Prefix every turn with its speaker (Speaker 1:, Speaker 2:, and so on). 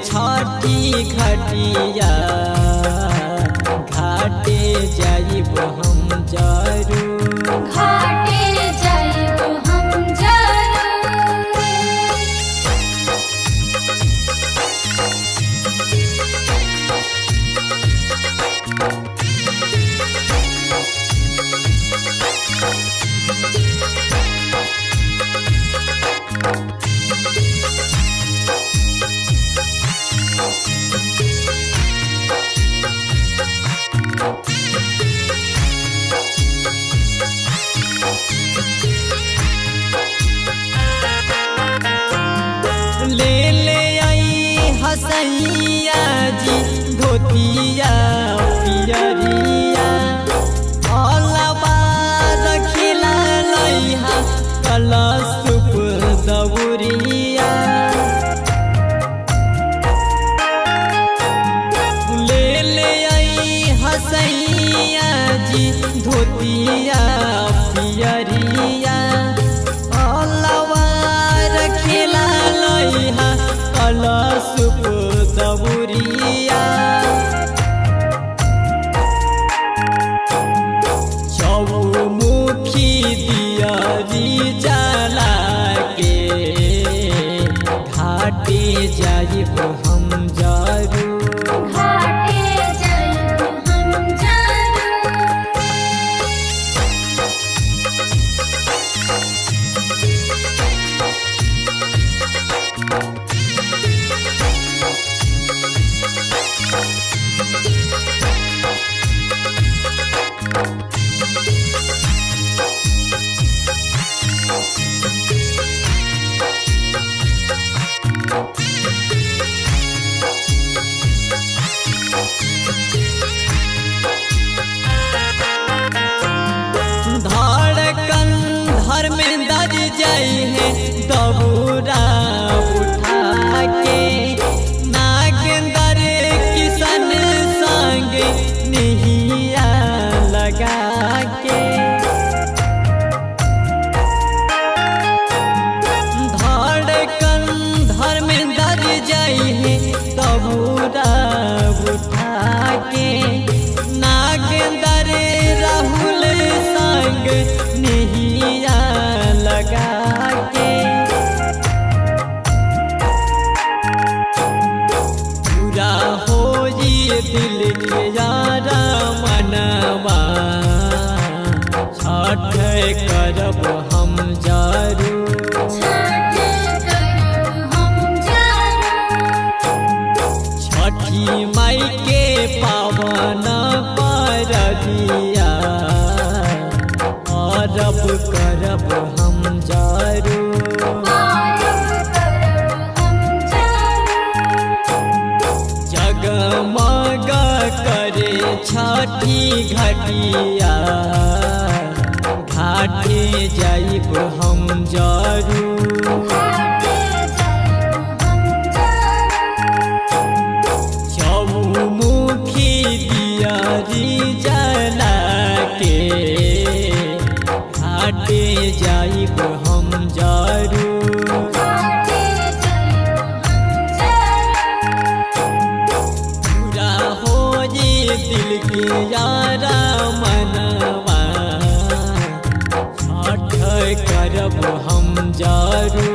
Speaker 1: छठी घटिया घाटे जाइब हम जरूर।
Speaker 2: घाटे जाइब हम जरूर।
Speaker 1: हसैया जी धोतिया पियरिया अलबा रखिला लइहा कलशुप दौरिया। ले आई हसैया जी धोतिया पियरिया अलबा रखिला लइहा कलशुप दौरिया। चौमुखी दियरी जला के घाटे जाइब हम जरूर।
Speaker 2: घाटे जाइब हम जरूर।
Speaker 1: धड़कन धर्मेंद्र जय है दबूरा उठा के नागेंद्र किशन संग निहिया लगा के। धड़कन धर्मेंद्र जय है दबूरा उठा के नागेंद्र राहुल संग निहिया लगा के। पूरा हो ये दिल के यारा मनवा छठ करब हम जरूर।
Speaker 2: छठ करब हम जरूर।
Speaker 1: छठी माई के पावन परबिया अरब करब हम जरूर।
Speaker 2: अरब करब हम जरूर।
Speaker 1: जगमग करे छठी घटिया घाटे जाइब हम जरूर।
Speaker 2: घाटे जाइब हम जरूर।
Speaker 1: चौमुखी दियरी जला के घाटे जाइब हम जरूर।
Speaker 2: घाटे जाइब हम जरूर।
Speaker 1: पूरा हो ये दिल के यारा मनवा छठ करब हम जरूर।